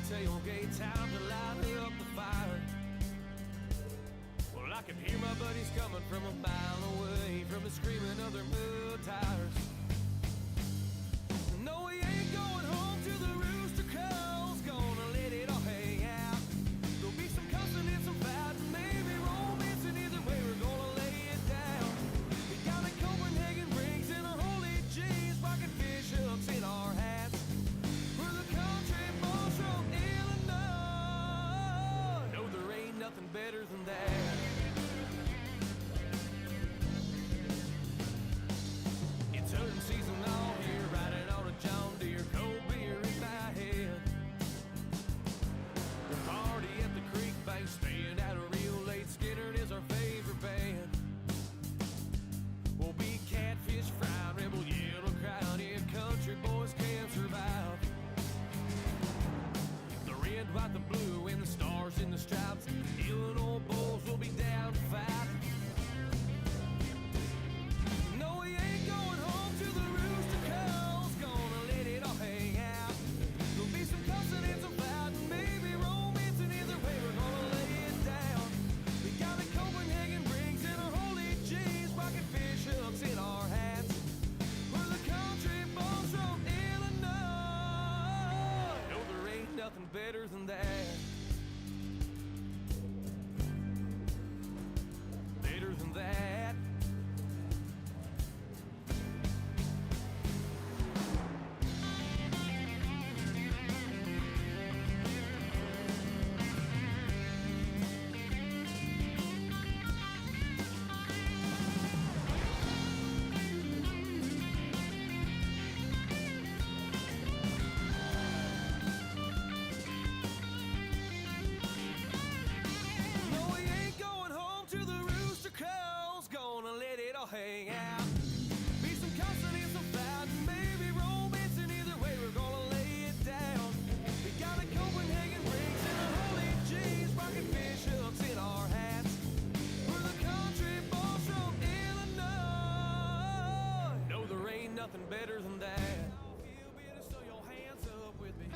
tailgate, time to light up the fire. Well, I can hear my buddies coming from a mile away, from the screaming of their mud tires. No, we ain't going home to the rooster cows, gonna let it all hang out. There'll be some cussing and some fighting, maybe romance, and either way we're gonna lay it down. We got a Copenhagen rings and our holy jeans, rocking fish hooks in our hats. We're the country boys from Illinois. No, there ain't nothing better than that. It's hunting season all here, riding on a John Deere, cold beer in my head. The party at the creek bank, staying out real late. Skinner is our favorite band. We'll be catfish fried, rebel yellow crown. Yeah, country boys can survive. The red, white, the blue, and the stars in the stripes. Illinois bulls will be down to fight. No, we ain't going home to the rooster cows, gonna let it all hang out. There'll be some cussing and some fighting, maybe romance, and either way we're gonna lay it down. We got a Copenhagen rings and our holy jeans, rocking fish hooks in our hats. We're the country boys from Illinois. No, there ain't nothing better than that. Better than that. Hang out, be some cussing and some fighting, maybe romance, and either way we're gonna lay it down. We got a Copenhagen rings and our holy jeans, rocking fish hooks in our hats. We're the country boys from Illinois. No, there ain't nothing better than that. Feel better, so your hands up with me.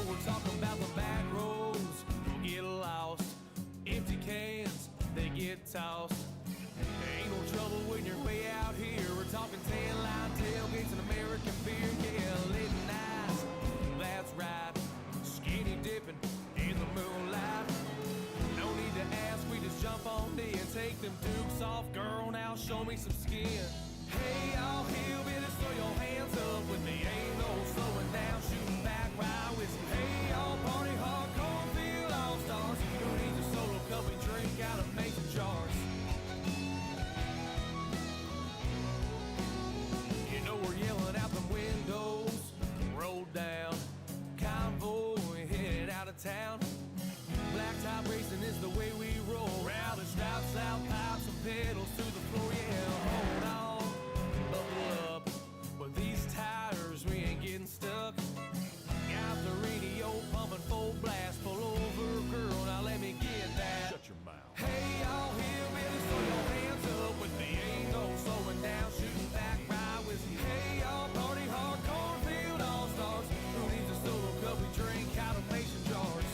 We're talking about the back roads, you'll get lost. Empty cans, they get tossed. There ain't no trouble when you're way out here. We're talking tan-line tailgates and American beer. Yeah, late nights, that's right. Skinny dipping in the moonlight. No need to ask, we just jump on in. Take them dukes off, girl, now show me some skin. Hey, y'all hillbillies, throw your hands up with me. Ain't no slowing down, shooting back, ride with me. Hey, y'all party hard, cornfield all-stars. Who needs a solo cup and drink out of mason jars? You know we're yelling out the windows, roll down, convoy headed out of town. Blacktop racing is the way we roll. Rally straps, loud pipes, and pedals to the floor. Yeah, hold on. Buckle up, but these tires, we ain't getting stuck. Got the radio pumping full blast, pull over, girl, now let me get that. Shut your mouth. Hey, y'all hillbillies, throw your hands up with me. Ain't no slowing down, shooting back, ride with me. Hey, y'all party hard, cornfield all-stars. Who needs a solo cup we drink out of mason jars?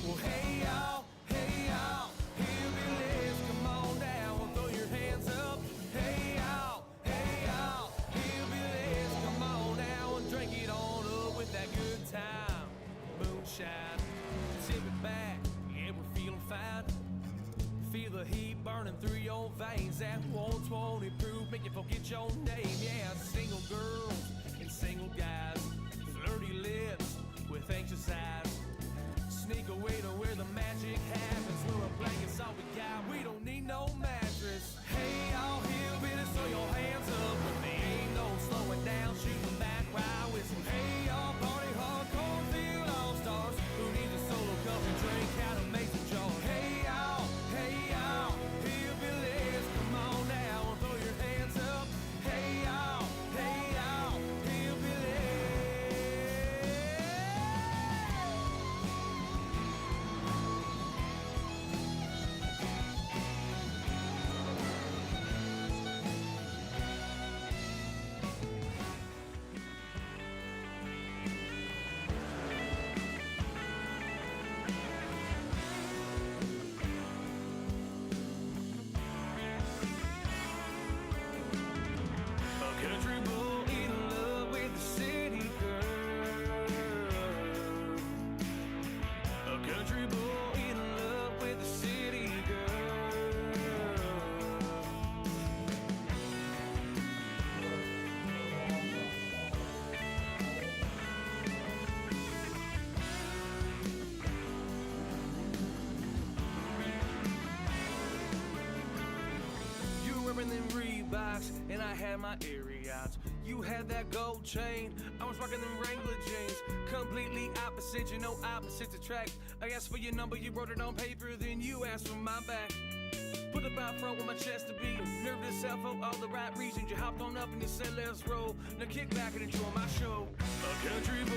Well, hey, y'all, hillbillies, come on down, throw your hands up. Hey, y'all, hillbillies, come on down and drink it on up with that good time. Moonshine, sip it back, yeah, we're feeling fine. Feel the heat burning through your veins. That 120 proof, make you forget your name. Yeah, single girls and single guys, flirty lips with anxious eyes. Sneak away to where the magic happens. We're a blanket's all we got, we don't need no mattress. Hey, all hillbillies, throw your hands up with me. Ain't no slowing down, shooting back, ride with me. Hey, y'all party hard, cornfield all-stars. Who needs a solo cup and drink out of mason jars? Hey, y'all, hillbillies, come on down, throw your hands up. Hey, wearing them Reeboks, and I had my airy outs. You had that gold chain, I was rocking them Wrangler jeans. Completely opposite, you know opposites attract. I asked for your number, you wrote it on paper, then you asked for my back. Put up out front with my chest to beat, nervous out for all the right reasons. You hopped on up and you said let's roll. Now kick back and enjoy my show. A country boy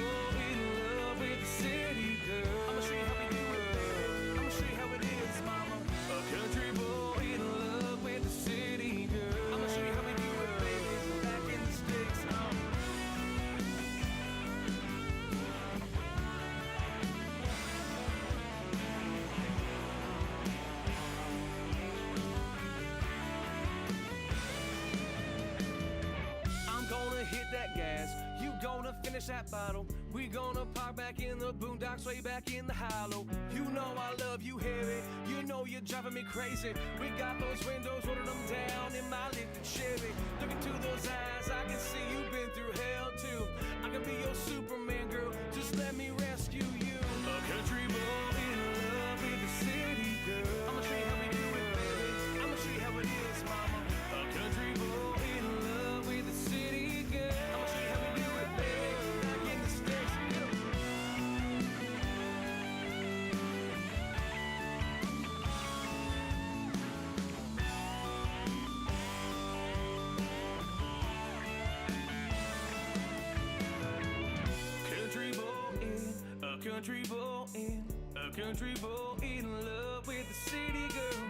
in love with the city girl. I'ma show you how we do it, baby. I'ma show you how it is, mama. A country boy in love with the city girl. I'ma show you how we do it, baby. Back in the sticks, hit that gas, you gonna finish that bottle. We gonna park back in the boondocks, way back in the hollow. You know I love you heavy, you know you're driving me crazy. We got those windows, rolling them down in my lifted Chevy. Look into those eyes, I can see you've been through hell too. I can be your Superman, girl, just let me rescue you. A country boy in love with the city girl. I'ma show you how we do it, baby. I'ma show you how it is, mama. A country boy in love with the city girl. I'ma show you how we do it, baby. Back in the sticks, country boy in love with the city girl.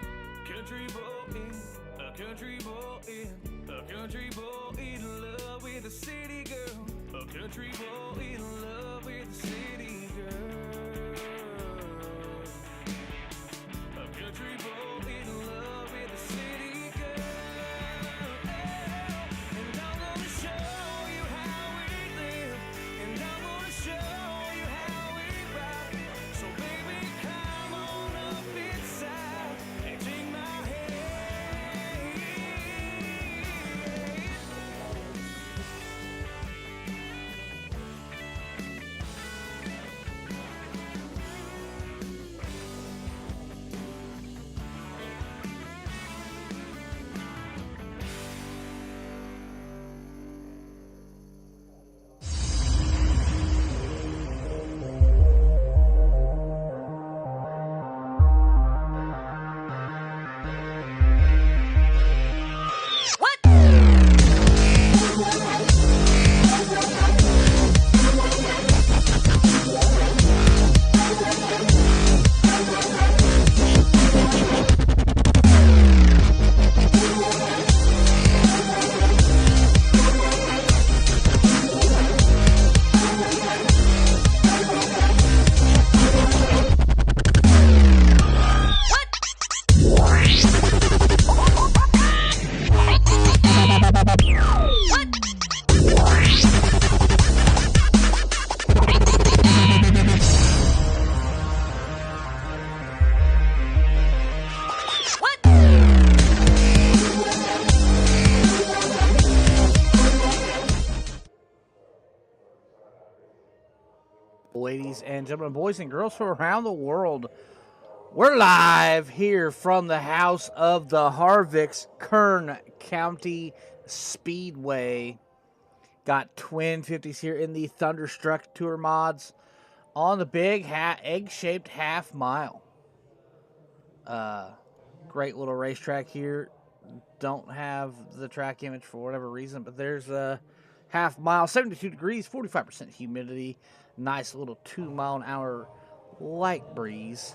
Country boy in, a country boy in, a country boy in love with the city girl. A country boy in love with the city girl. A country boy in love with the city girl. And I'm gonna show you how we live, and I'm gonna show you how we ride. So baby, come on up inside and take my hand. Ladies and gentlemen, boys and girls from around the world, we're live here from the house of the Harvick's Kern County Speedway. Got twin 50s here in the Thunderstruck Tour mods on the big egg-shaped half mile. Great little racetrack here. Don't have the track image for whatever reason, but there's a half mile, 72 degrees, 45% humidity. Nice little 2-mile-an-hour light breeze.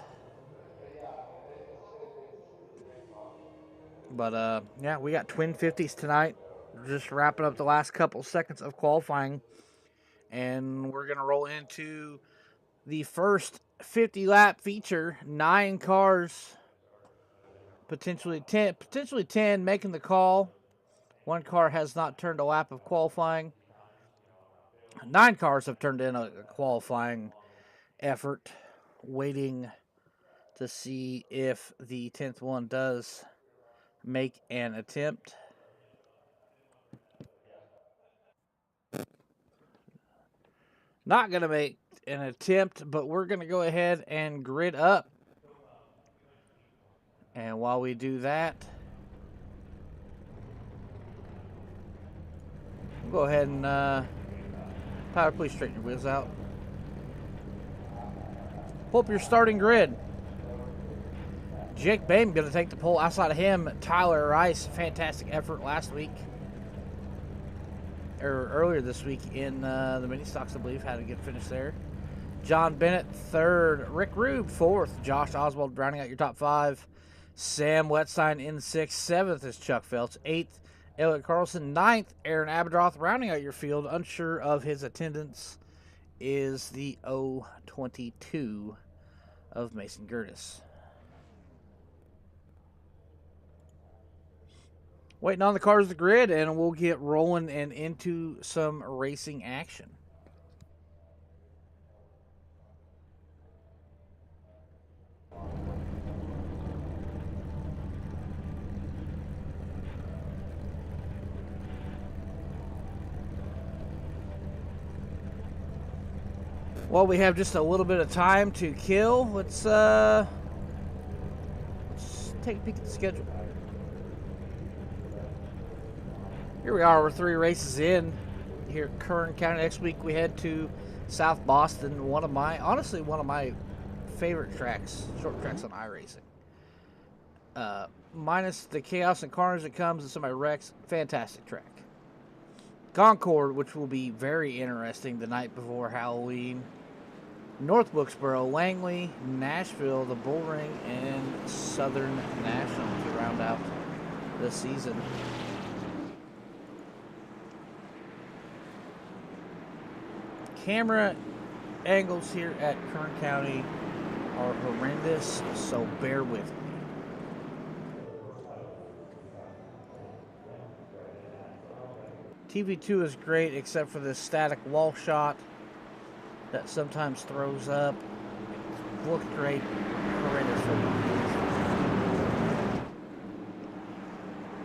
But, yeah, we got twin 50s tonight. We're just wrapping up the last couple seconds of qualifying. And we're going to roll into the first 50-lap feature. 9 cars, potentially 10 making the call. 1 car has not turned a lap of qualifying. 9 cars have turned in a qualifying effort, waiting to see if the 10th one does make an attempt. Not going to make an attempt, but we're going to go ahead and grid up. And while we do that, We'll go ahead and, Tyler, please straighten your wheels out. Pull up your starting grid. Jake Bain going to take the pole. Outside of him, Tyler Rice. Fantastic effort last week. Or earlier this week in the mini stocks, I believe. Had a good finish there. John Bennett, third. Rick Rube, fourth. Josh Oswald rounding out your top five. Sam Wetstein in sixth. Seventh is Chuck Phelps. Eighth, Elliot Carlson. Ninth, Aaron Abendroth rounding out your field. Unsure of his attendance is the 022 of Mason Gertis. Waiting on the cars of the grid, and we'll get rolling and into some racing action. Well, we have just a little bit of time to kill. Let's take a peek at the schedule. Here we are, we're 3 races in here at Kern County. Next week we head to South Boston, honestly one of my favorite tracks, short tracks on iRacing. Minus the chaos and carnage that comes and some of my wrecks, fantastic track. Concord, which will be very interesting the night before Halloween. North Wilkesboro, Langley, Nashville, the Bull Ring, and Southern National to round out the season. Camera angles here at Kern County are horrendous, so bear with me. TV2 is great except for the static wall shot that sometimes throws up. It looks great, horrendous for me.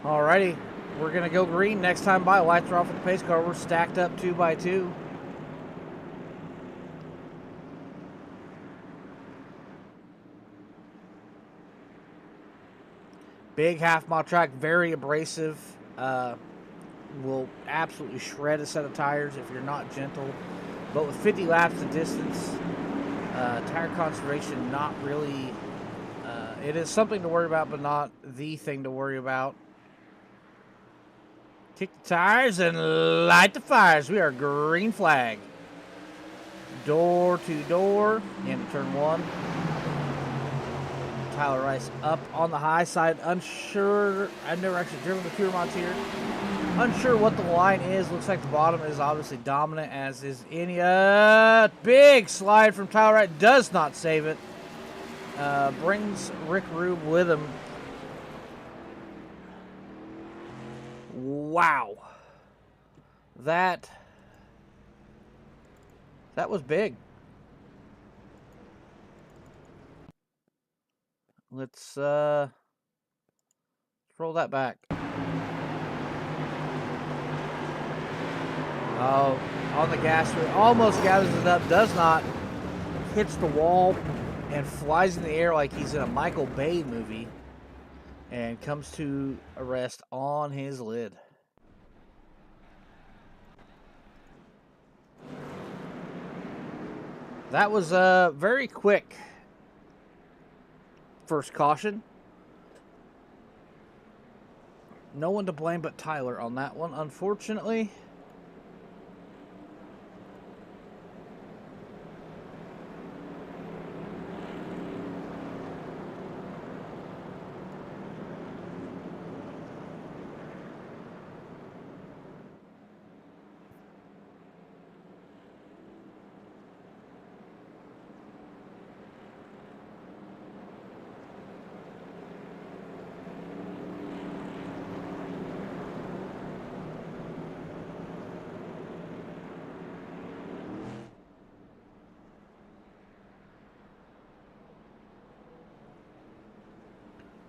Alrighty, we're gonna go green next time by. Lights are off with the pace car. We're stacked up 2 by 2. Big half-mile track, very abrasive. Will absolutely shred a set of tires if you're not gentle. But with 50 laps of distance, tire conservation not really... it is something to worry about, but not the thing to worry about. Kick the tires and light the fires. We are green flag. Door to door into turn 1. Tyler Rice up on the high side, unsure. I've never actually driven the Pure Mods here. Unsure what the line is. Looks like the bottom is obviously dominant, as is any. Big slide from Tyler Rice. Does not save it. Brings Rick Rube with him. Wow. That was big. Let's roll that back. Oh, on the gas, almost gathers it up, does not. Hits the wall and flies in the air like he's in a Michael Bay movie and comes to a rest on his lid. That was very quick. First caution. No one to blame but Tyler on that one, unfortunately.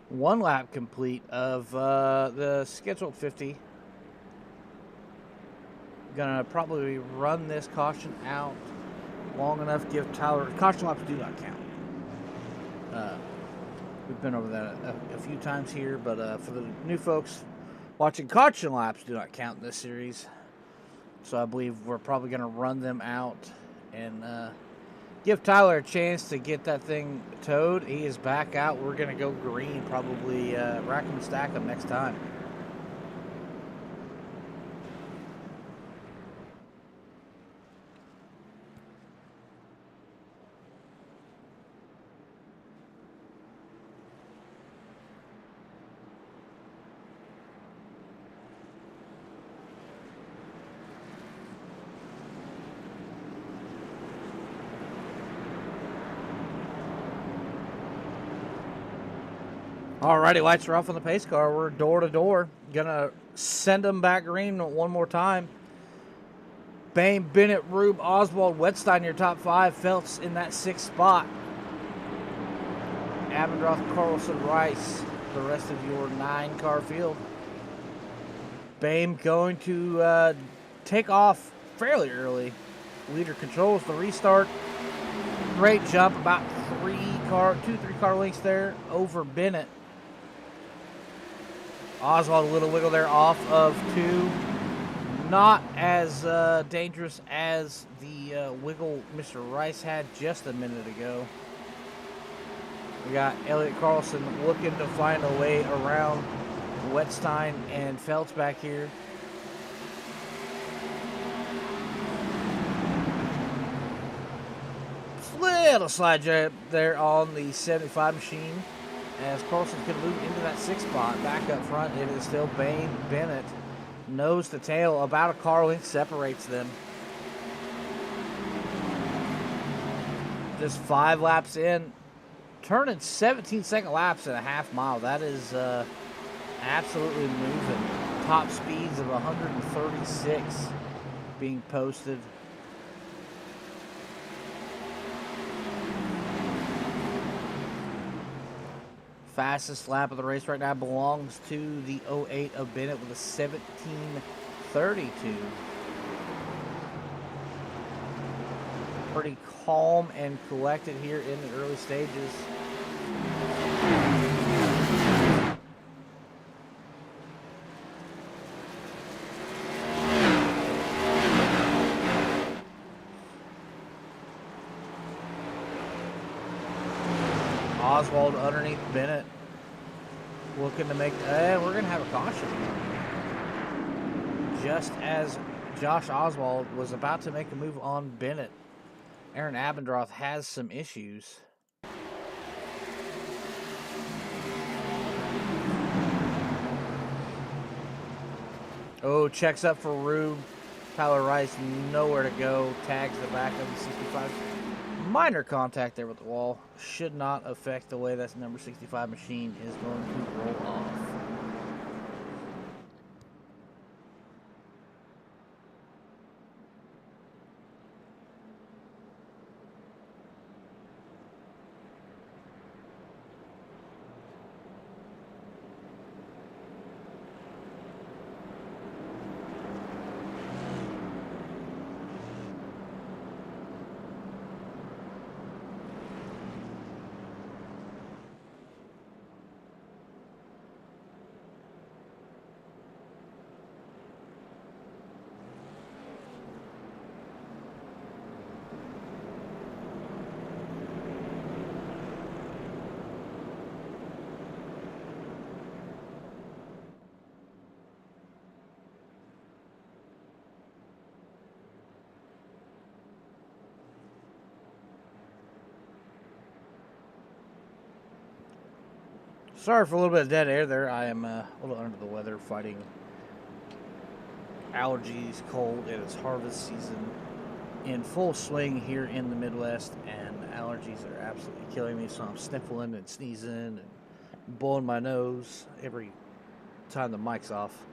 One lap complete of the scheduled 50. Gonna probably run this caution out long enough. Give Tyler, caution laps do not count. We've been over that a few times here, but for the new folks watching, caution laps do not count in this series. So I believe we're probably going to run them out and give Tyler a chance to get that thing towed. He is back out. We're going to go green, probably rack them and stack them next time. Alrighty, lights are off on the pace car. We're door to door. Gonna send them back green one more time. Bain, Bennett, Rube, Oswald, Wetstein, your top 5. Phelps in that 6th spot. Abendroth, Carlson, Rice, the rest of your 9-car field. Bain going to take off fairly early. Leader controls the restart. Great jump, about 2-3 car lengths there over Bennett. Oswald, a little wiggle there off of 2. Not as dangerous as the wiggle Mr. Rice had just a minute ago. We got Elliott Carlson looking to find a way around Wetstein and Phelps back here. Little slide jump there on the 75 machine. As Carlson's going to move into that 6th spot. Back up front, it is still Bain, Bennett. Nose to tail, about a car length separates them. Just 5 laps in. Turning 17-second laps in a half mile. That is absolutely moving. Top speeds of 136 being posted. Fastest lap of the race right now belongs to the 08 of Bennett with a 17:32. Pretty calm and collected here in the early stages. Oswald underneath Bennett. Looking to make... we're going to have a caution. Just as Josh Oswald was about to make a move on Bennett, Aaron Abendroth has some issues. Oh, checks up for Rube. Tyler Rice, nowhere to go. Tags the back of the 65. Minor contact there with the wall. Should not affect the way that number 65 machine is going to roll off. Sorry for a little bit of dead air there. I am a little under the weather, fighting allergies, cold. It is harvest season in full swing here in the Midwest, and allergies are absolutely killing me. So I'm sniffling and sneezing and blowing my nose every time the mic's off.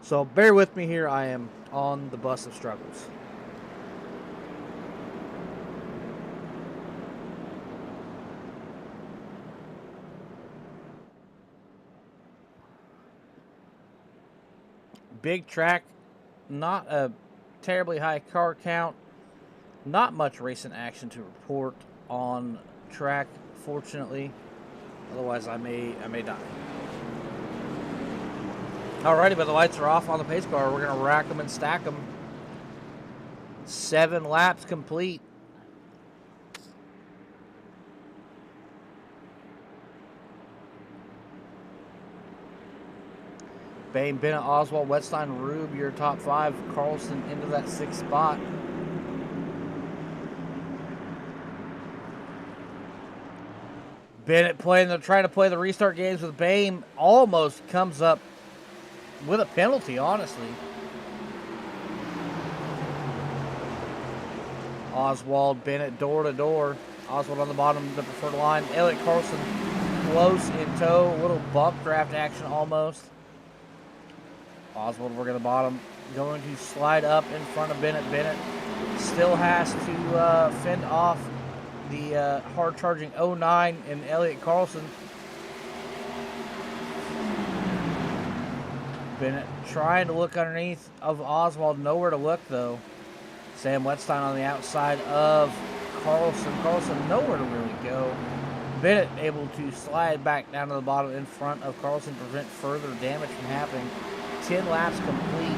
So bear with me here. I am on the bus of struggles. Big track, not a terribly high car count, not much recent action to report on track, fortunately. Otherwise, I may die. Alrighty, but the lights are off on the pace car. We're going to rack them and stack them. 7 laps complete. Bain, Bennett, Oswald, Wetstein, Rube, your top 5. Carlson into that 6th spot. Bennett trying to play the restart games with Bain. Almost comes up with a penalty, honestly. Oswald, Bennett, door to door. Oswald on the bottom of the preferred line. Elliott Carlson close in tow. A little bump draft action almost. Oswald working the bottom. Going to slide up in front of Bennett. Bennett still has to fend off the hard-charging 09 and Elliott Carlson. Bennett trying to look underneath of Oswald. Nowhere to look, though. Sam Wetstein on the outside of Carlson. Carlson nowhere to really go. Bennett able to slide back down to the bottom in front of Carlson to prevent further damage from happening. 10 laps complete.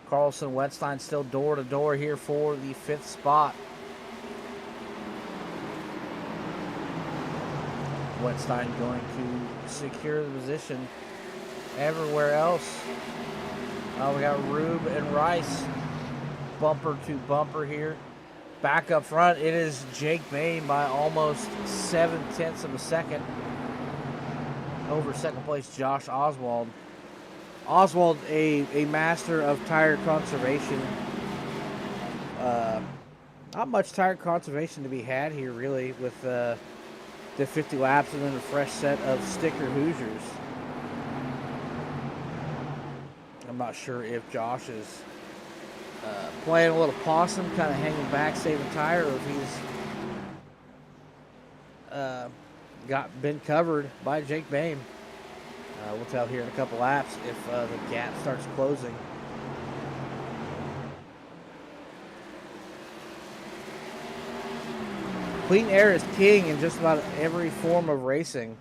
Carlson, Wetstein still door to door here for the 5th spot. Wetstein going to secure the position. Everywhere else, we got Rube and Rice bumper to bumper here. Back up front, it is Jake Bain by almost 7/10 of a second over second place Josh Oswald. Oswald, a master of tire conservation. Not much tire conservation to be had here, really, with the 50 laps and then a fresh set of sticker Hoosiers. I'm not sure if Josh is playing a little possum, kind of hanging back, saving tire, or if he's been covered by Jake Bain. We'll tell here in a couple laps if the gap starts closing. Clean air is king in just about every form of racing.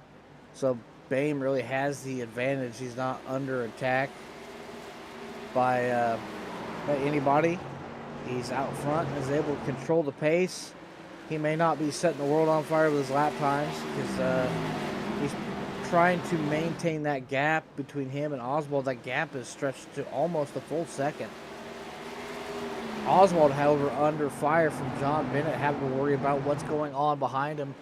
So Bain really has the advantage. He's not under attack by anybody. He's out front and is able to control the pace. He may not be setting the world on fire with his lap times because he's trying to maintain that gap between him and Oswald. That gap is stretched to almost a full second. Oswald, however, under fire from John Bennett, having to worry about what's going on behind him,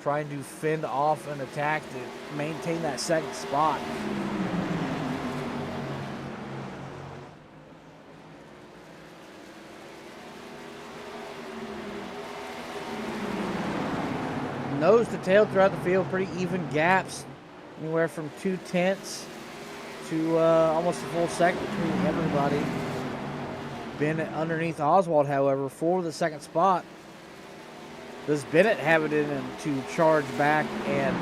trying to fend off an attack to maintain that second spot. Nose to tail throughout the field, pretty even gaps, anywhere from 2/10 to almost a full second between everybody. Bennett underneath Oswald, however, for the second spot. Does Bennett have it in him to charge back and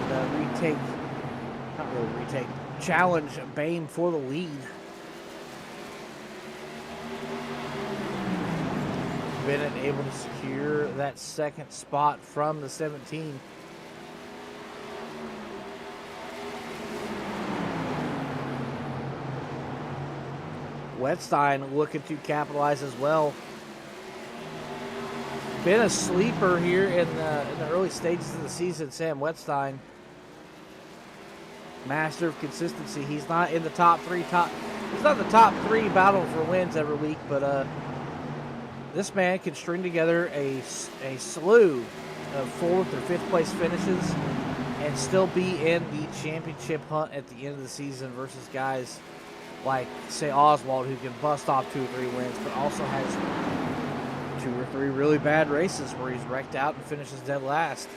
challenge Bain for the lead? Bennett able to secure that second spot from the 17. Wetstein looking to capitalize as well. Been a sleeper here in the early stages of the season, Sam Wetstein. Master of consistency. He's not in the top three. He's not in the top 3 battle for wins every week, but this man can string together a slew of 4th or 5th place finishes and still be in the championship hunt at the end of the season versus guys like, say, Oswald, who can bust off 2 or 3 wins, but also has 2 or 3 really bad races where he's wrecked out and finishes dead last.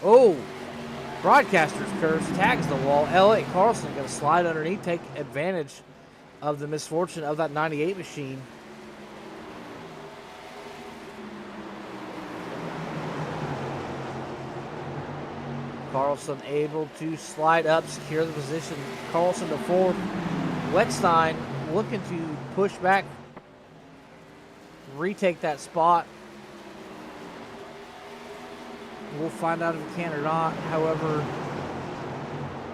Oh, broadcaster's curse, tags the wall. Elliott Carlson going to slide underneath, take advantage of the misfortune of that 98 machine. Carlson able to slide up, secure the position. Carlson to 4th. Wetstein looking to push back, retake that spot. We'll find out if he can or not. However,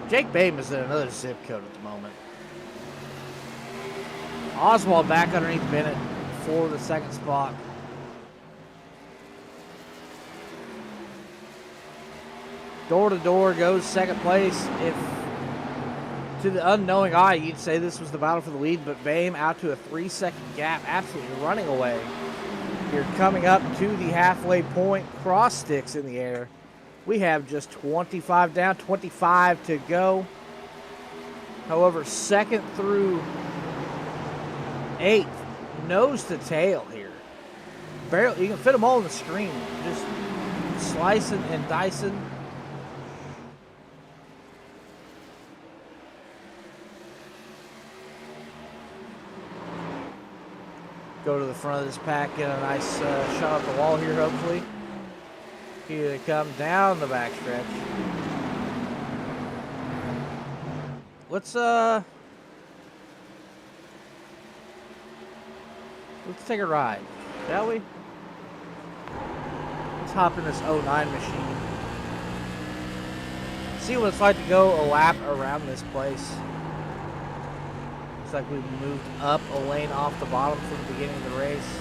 Jake Bain is in another zip code at the moment. Oswald back underneath Bennett for the second spot. Door to door goes second place. If to the unknowing eye, you'd say this was the battle for the lead, but Bame out to a 3-second gap, absolutely running away. You're coming up to the halfway point, cross sticks in the air. We have just 25 down, 25 to go. However, second through 8th, nose to tail here. Barely, you can fit them all on the screen. Just slicing and dicing. Go to the front of this pack, get a nice shot at the wall here, hopefully. Here they come down the backstretch. Let's take a ride, shall we? Let's hop in this 09 machine. See what it's like to go a lap around this place. Looks like we've moved up a lane off the bottom from the beginning of the race.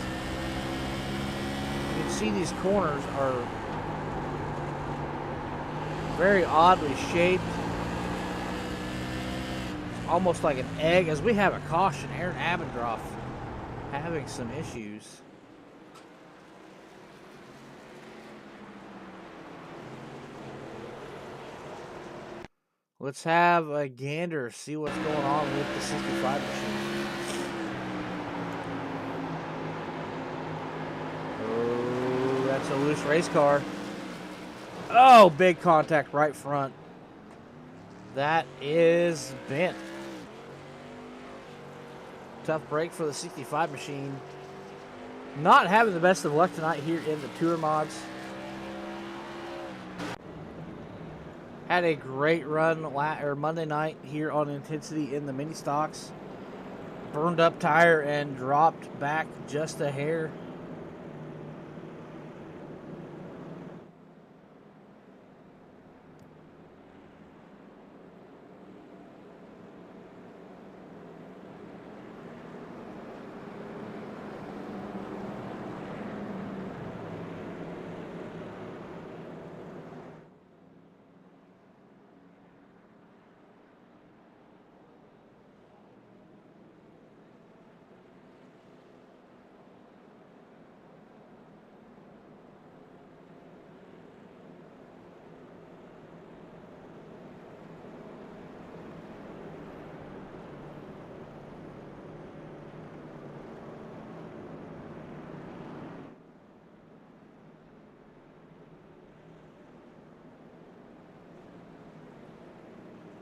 You can see these corners are very oddly shaped. It's almost like an egg, as we have a caution. Aaron Abendroff having some issues. Let's have a gander, see what's going on with the 65 machine. Oh, that's a loose race car. Oh, big contact right front. That is bent. Tough break for the 65 machine. Not having the best of luck tonight here in the Tour mods. Had a great run Monday night here on Intensity in the mini stocks. Burned up tire and dropped back just a hair.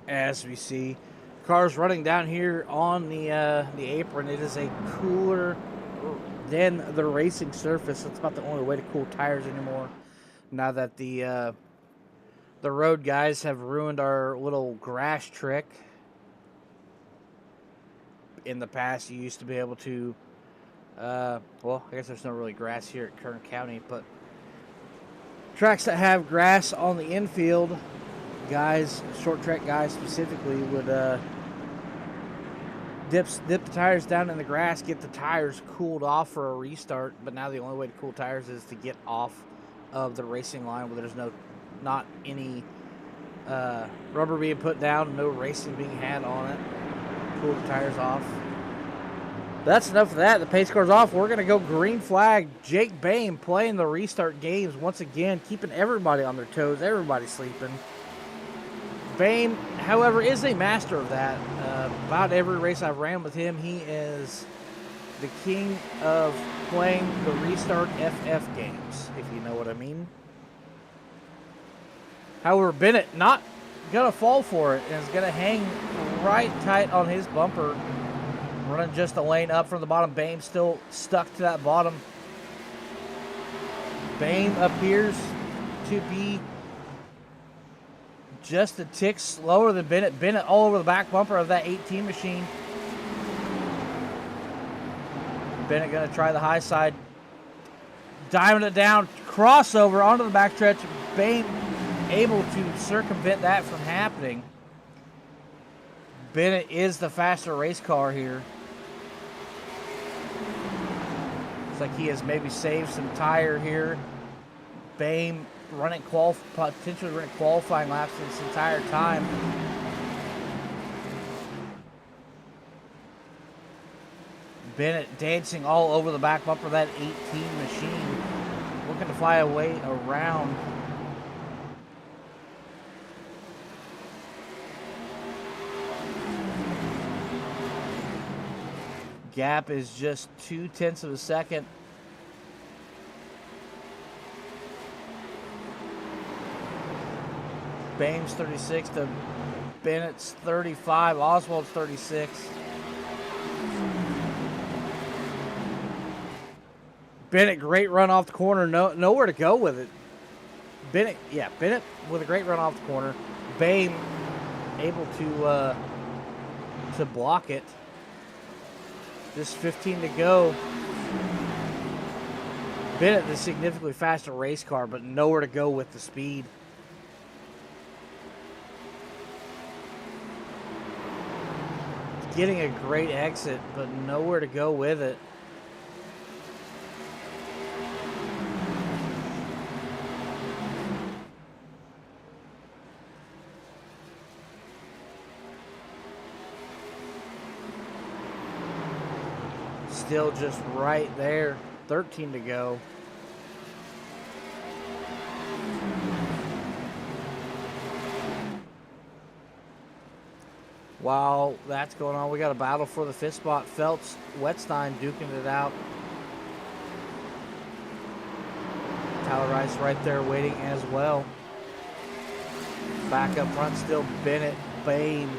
As we see cars running down here on the apron, it is a cooler than the racing surface. It's about the only way to cool tires anymore. Now that the road guys have ruined our little grass trick. In the past, you used to be able to, well, I guess there's no really grass here at Kern County, but tracks that have grass on the infield, guys, short track guys specifically, would dip the tires down in the grass, get the tires cooled off for a restart. But now the only way to cool tires is to get off of the racing line where there's not any rubber being put down, no racing being had on it. Cool the tires off. That's enough of that. The pace car's off. We're going to go green flag. Jake Bame playing the restart games once again, keeping everybody on their toes, everybody sleeping. Bame, however, is a master of that. About every race I've ran with him, he is the king of playing the restart FF games, if you know what I mean. However, Bennett not going to fall for it and is going to hang right tight on his bumper. Running just a lane up from the bottom. Bame still stuck to that bottom. Bame appears to be just a tick slower than Bennett. Bennett all over the back bumper of that 18 machine. Bennett going to try the high side. Diving it down. Crossover onto the backstretch. Bame able to circumvent that from happening. Bennett is the faster race car here. like he has maybe saved some tire here. Bame potentially running qualifying laps this entire time. Bennett dancing all over the back bumper of that 18 machine, looking to fly away around. Gap is just 0.2 of a second. Bame's 36 to Bennett's 35. Oswald's 36. Bennett, great run off the corner. Nowhere to go with it. Bennett with a great run off the corner. Bame able to block it. Just 15 to go. Bennett, the significantly faster race car, but nowhere to go with the speed. Getting a great exit, but nowhere to go with it. Still just right there. 13 to go. While that's going on, we got a battle for the fifth spot. Phelps, Wetstein duking it out. Tyler Rice right there waiting as well. Back up front still Bennett, Bame.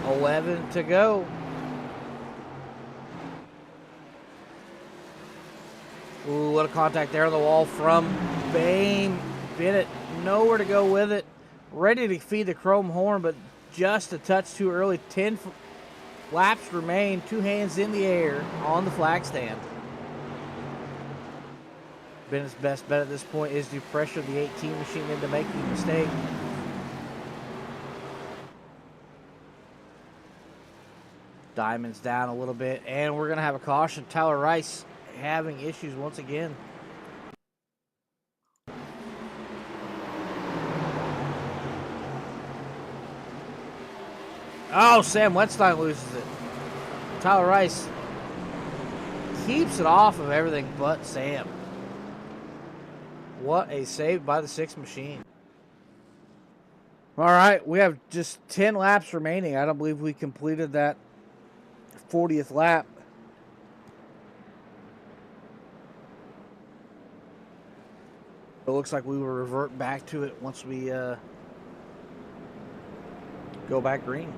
$11 to go. Ooh, what a contact there on the wall from Bame. Bennett, nowhere to go with it. Ready to feed the chrome horn, but just a touch too early. 10 laps remain. 2 hands in the air on the flag stand. Bennett's best bet at this point is to pressure the 18 machine into making a mistake. Diamond's down a little bit, and we're going to have a caution. Tyler Rice having issues once again. Oh, Sam Wetstein loses it. Tyler Rice keeps it off of everything but Sam. What a save by the 6 machine. All right, we have just 10 laps remaining. I don't believe we completed that 40th lap. It looks like we will revert back to it once we go back green.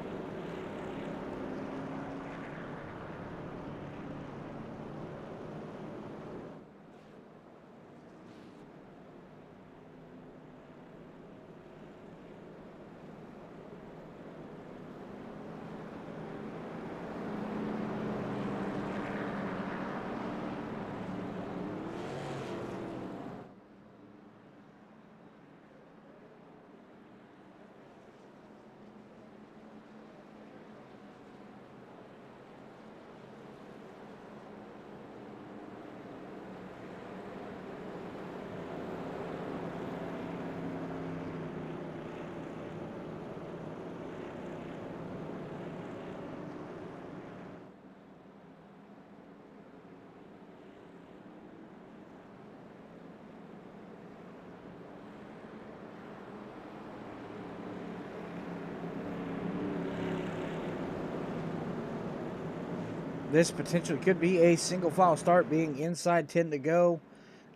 This potentially could be a single file start, being inside 10 to go.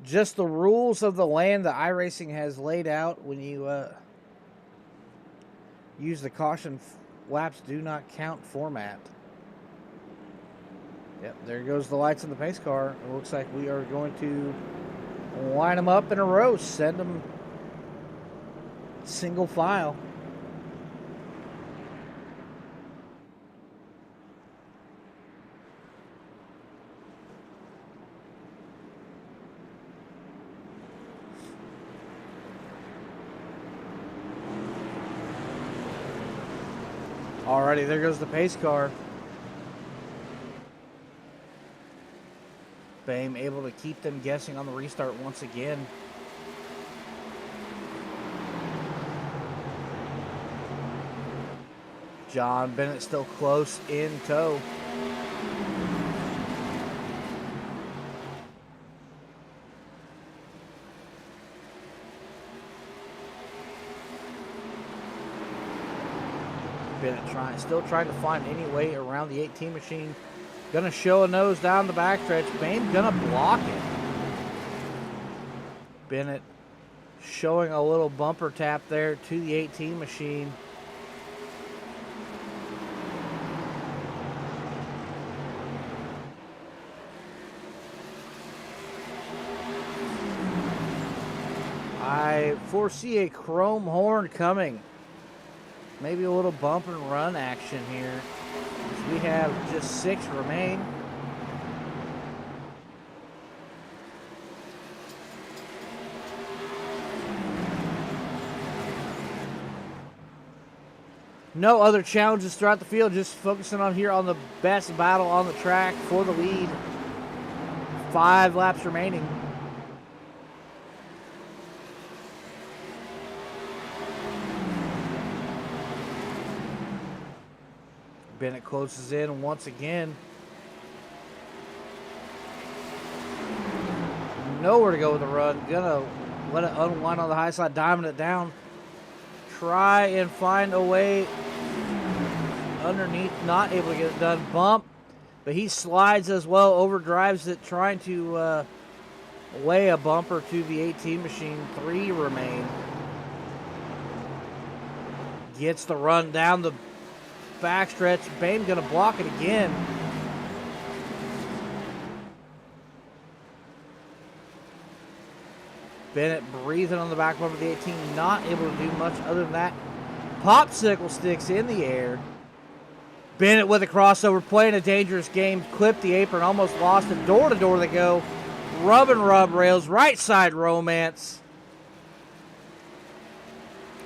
Just the rules of the land that iRacing has laid out when you use the caution laps do not count format. Yep, there goes the lights on the pace car. It looks like we are going to line them up in a row, send them single file. Alrighty, there goes the pace car. Bame able to keep them guessing on the restart once again. John Bennett still close in tow. Bennett still trying to find any way around the 18 machine. Gonna show a nose down the backstretch. Bame gonna block it. Bennett showing a little bumper tap there to the 18 machine. I foresee a chrome horn coming. Maybe a little bump and run action here. We have just 6 remain. No other challenges throughout the field, just focusing on here on the best battle on the track for the lead. 5 laps remaining. Bennett closes in once again. Nowhere to go with the run. Gonna let it unwind on the high side, diamond it down. Try and find a way underneath. Not able to get it done. Bump, but he slides as well. Overdrives it, trying to lay a bumper to the 18 machine. 3 remain. Gets the run down the backstretch. Bame gonna block it again. Bennett breathing on the back bumper of the 18, not able to do much other than that. Popsicle sticks in the air. Bennett with a crossover, playing a dangerous game, clipped the apron, almost lost it. Door to door they go. Rub and rub rails, right side romance.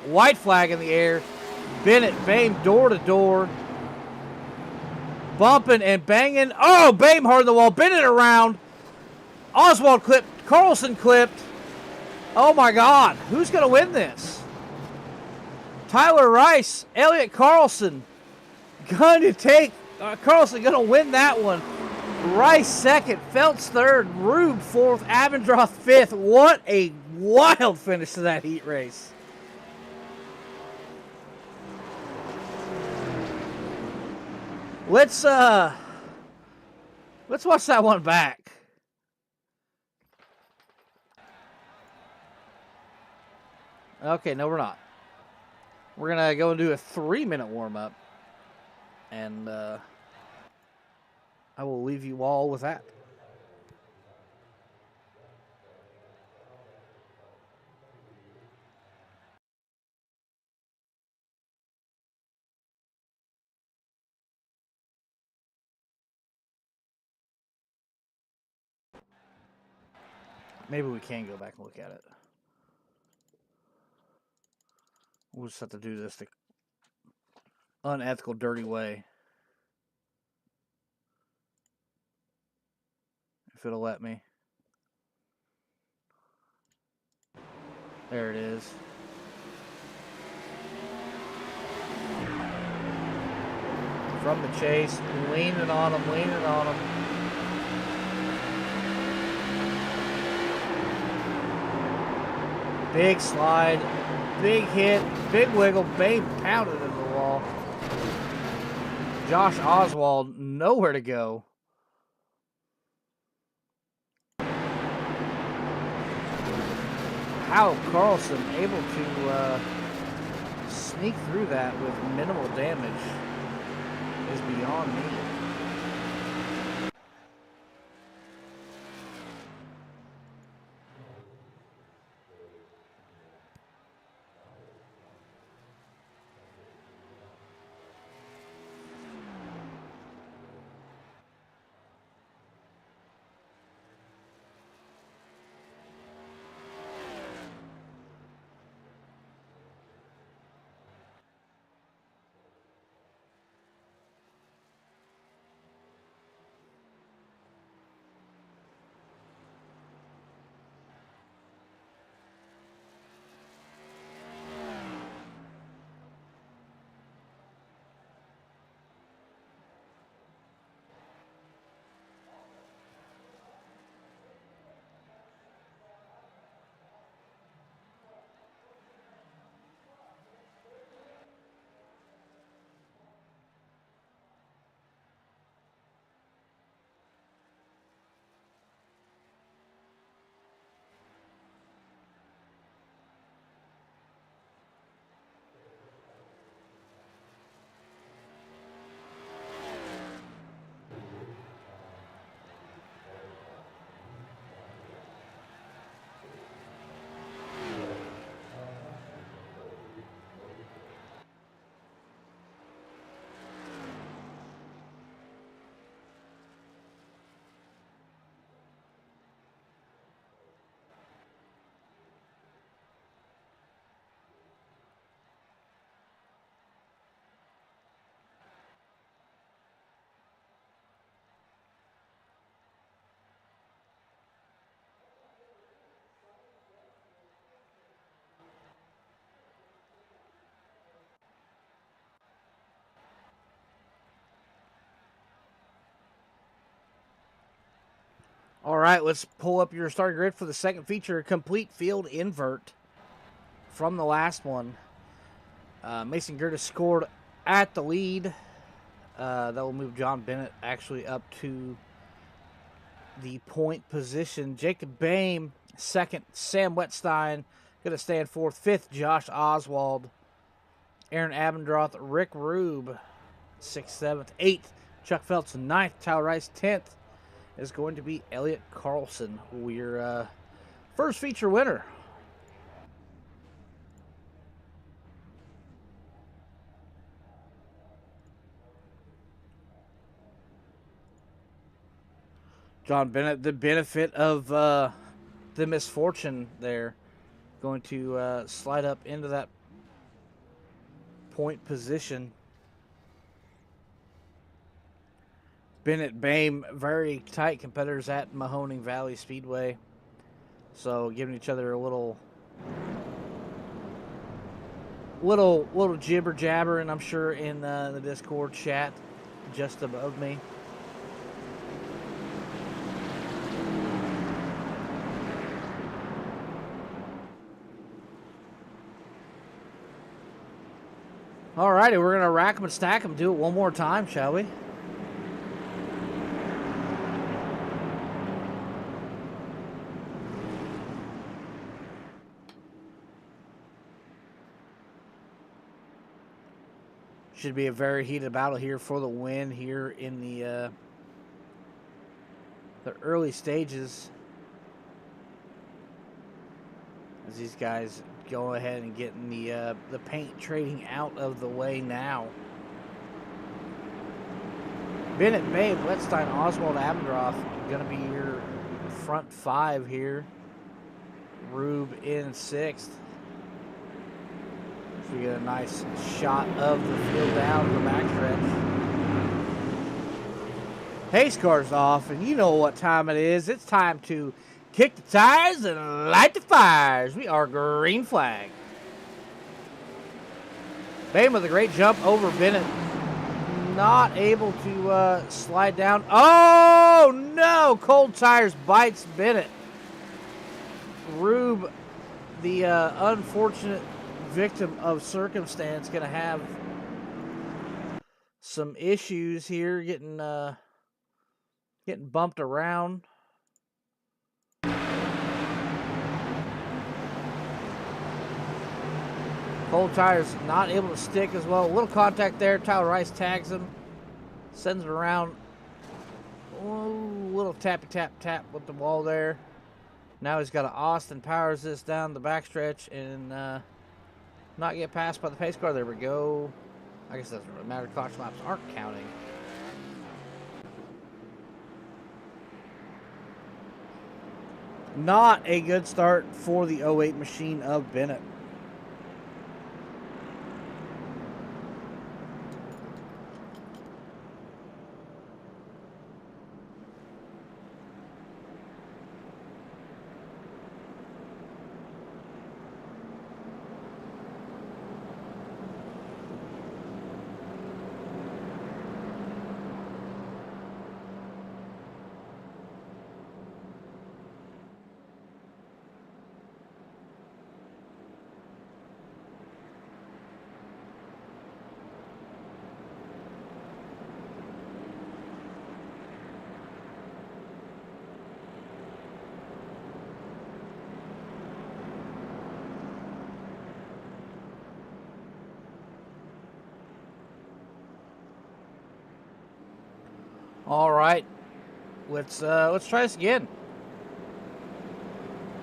White flag in the air. Bennett, Bame, door to door. Bumping and banging. Oh, Bame hard in the wall. Bennett around. Oswald clipped. Carlson clipped. Oh my God. Who's going to win this? Tyler Rice. Elliott Carlson. Going to take. Carlson going to win that one. Rice second. Feltz third. Rube fourth. Avendroth fifth. What a wild finish to that heat race. Let's watch that one back. Okay, no, we're not. We're gonna go and do a 3-minute warm-up, and I will leave you all with that. Maybe we can go back and look at it. We'll just have to do this the unethical, dirty way. If it'll let me. There it is. From the chase, leaning on him, leaning on him. Big slide, big hit, big wiggle, Bame pounded into the wall. Josh Oswald, nowhere to go. How Carlson able to sneak through that with minimal damage is beyond me. All right, let's pull up your starting grid for the second feature. Complete field invert from the last one. Mason Gertis scored at the lead. That will move John Bennett actually up to the point position. Jacob Boehm, second. Sam Wetstein going to stand fourth. Fifth, Josh Oswald. Aaron Abendroth, Rick Rube, 6th, 7th. 8th, Chuck Phelps. 9th, Tyler Rice. 10th is going to be Elliot Carlson, your first feature winner. John Bennett, the benefit of the misfortune there, going to slide up into that point position. Bennett, Boehm, very tight competitors at Mahoning Valley Speedway. So giving each other a little jibber jabbering, I'm sure, in the Discord chat just above me. Alrighty, we're gonna rack them and stack them. Do it one more time, shall we? Should be a very heated battle here for the win here in the early stages, as these guys go ahead and getting the paint trading out of the way now. Bennett, Boehm, Wetstein, Oswald, Abendroth going to be your front five here. Rube in 6th. So you get a nice shot of the field down the backstretch. Pace car's off, and you know what time it is. It's time to kick the tires and light the fires. We are green flag. Boehm with a great jump over Bennett. Not able to slide down. Oh, no! Cold tires bites Bennett. Rube, the unfortunate victim of circumstance, going to have some issues here getting bumped around. Cold tires not able to stick as well. A little contact there. Tyler Rice tags him, sends it around. Ooh, little tappy tap with the wall there. Now he's got to Austin Powers this down the backstretch and not get passed by the pace car. There we go. I guess it doesn't really matter. Caution laps aren't counting. Not a good start for the 08 machine of Bennett. All right, let's try this again.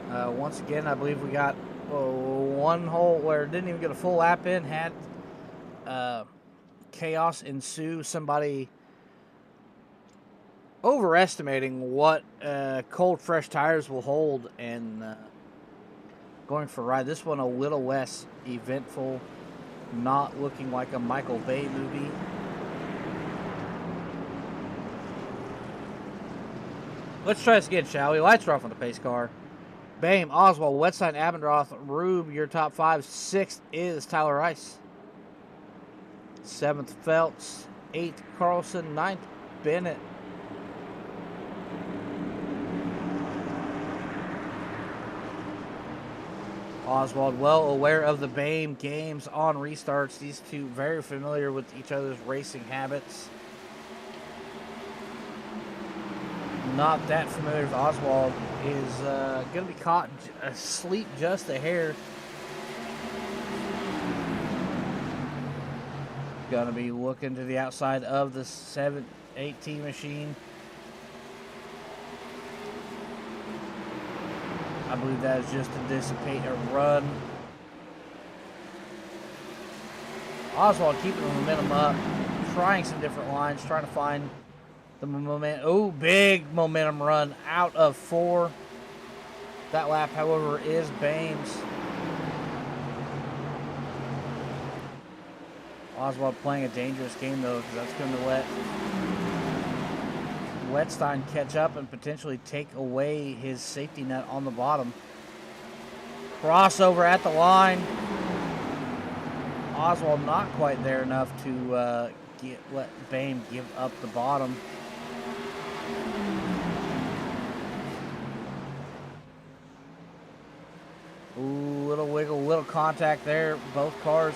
Once again, I believe we got one hole where it didn't even get a full lap in. Had chaos ensue. Somebody overestimating what cold, fresh tires will hold and going for a ride. This one a little less eventful, not looking like a Michael Bay movie. Let's try this again, shall we? Lights are off on the pace car. Boehm, Oswald, Wetstein, Abendroth, Rube, your top 5. 6th is Tyler Rice. 7th, Phelps. 8th, Carlson. 9th, Bennett. Oswald, well aware of the BAME games on restarts. These two very familiar with each other's racing habits. Not that familiar with Oswald. Is going to be caught asleep just a hair. Going to be looking to the outside of the 718 machine. I believe that is just to dissipate a run. Oswald keeping the momentum up, trying some different lines, trying to find the momentum. Oh, big momentum run out of 4. That lap, however, is Bames. Oswald playing a dangerous game, though, because that's going to let Wettstein catch up and potentially take away his safety net on the bottom. Crossover at the line. Oswald not quite there enough to let Bame give up the bottom. Ooh, little wiggle, little contact there. Both cars.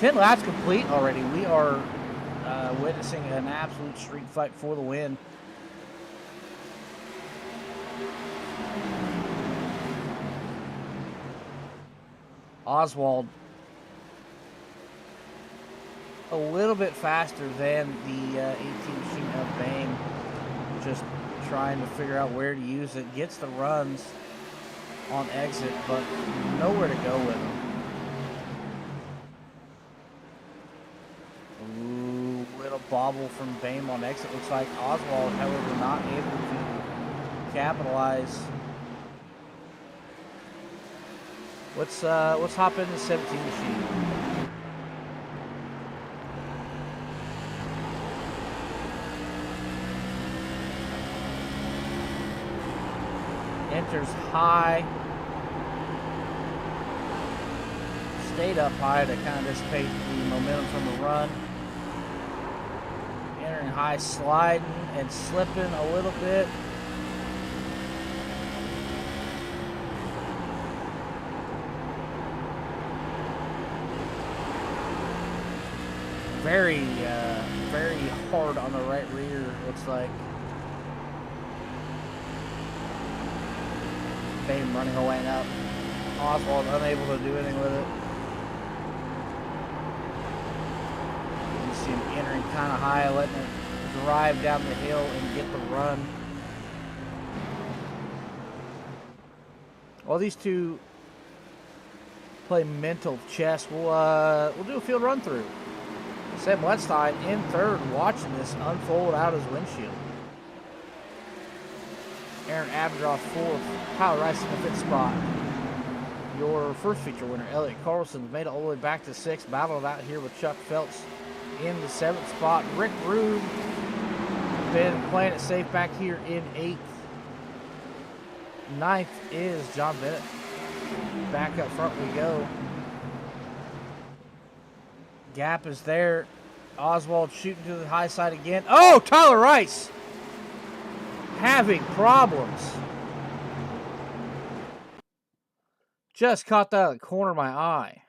10 laps complete already. We are witnessing an absolute street fight for the win. Oswald a little bit faster than the 18 machine of Bame. Just trying to figure out where to use it. Gets the runs on exit, but nowhere to go with them. Ooh, little bobble from Bame on exit. Looks like Oswald, however, not able to capitalize. Let's hop into the 17 machine. Enters high. Stayed up high to kind of dissipate the momentum from the run. Entering high, sliding and slipping a little bit. Very, very hard on the right rear, looks like. Bame running away up. Oswald unable to do anything with it. You see him entering kind of high, letting it drive down the hill and get the run. While these two play mental chess, we'll do a field run through. Seb Wettstein in third, watching this unfold out his windshield. Aaron Abendroth fourth, Kyle Rice in the fifth spot. Your first feature winner, Elliot Carlson, made it all the way back to sixth, battled out here with Chuck Phelps in the seventh spot. Rick Rube been playing it safe back here in eighth. Ninth is John Bennett. Back up front we go. Gap is there. Oswald shooting to the high side again. Oh, Tyler Rice having problems. Just caught that out of the corner of my eye.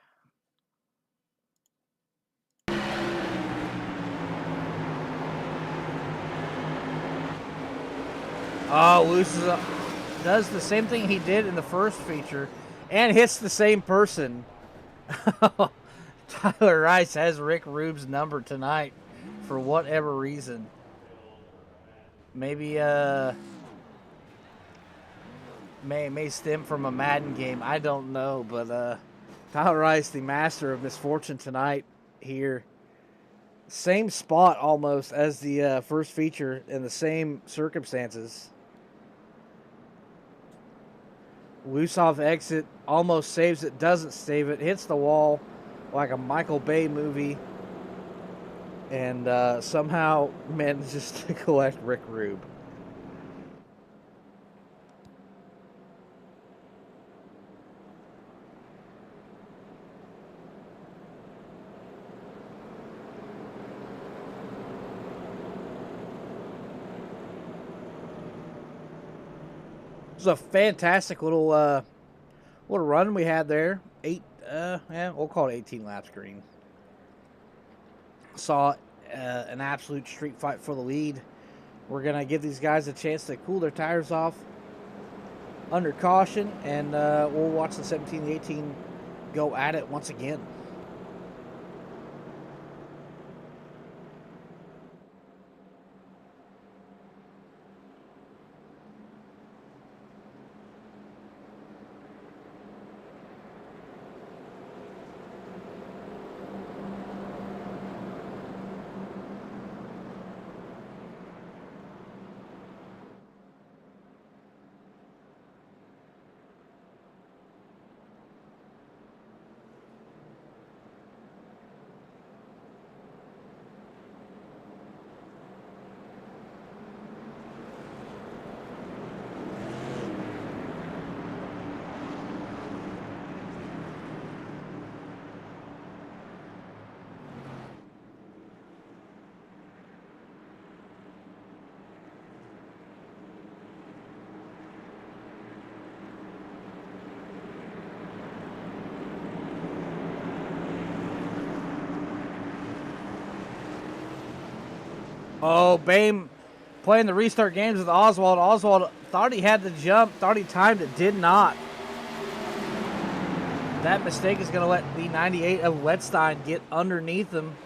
Oh, loses up. Does the same thing he did in the first feature and hits the same person. Tyler Rice has Rick Rube's number tonight for whatever reason. Maybe may stem from a Madden game. I don't know, but Tyler Rice, the master of misfortune tonight here. Same spot almost as the first feature in the same circumstances. Loose off exit, almost saves it, doesn't save it, hits the wall like a Michael Bay movie, and somehow manages to collect Rick Rube. It was a fantastic little What a run we had there. We'll call it 18 laps green. Saw an absolute street fight for the lead. We're going to give these guys a chance to cool their tires off under caution, and we'll watch the 17 and 18 go at it once again. Oh, Bame playing the restart games with Oswald. Oswald thought he had the jump, thought he timed it, did not. That mistake is going to let the 98 of Wettstein get underneath him.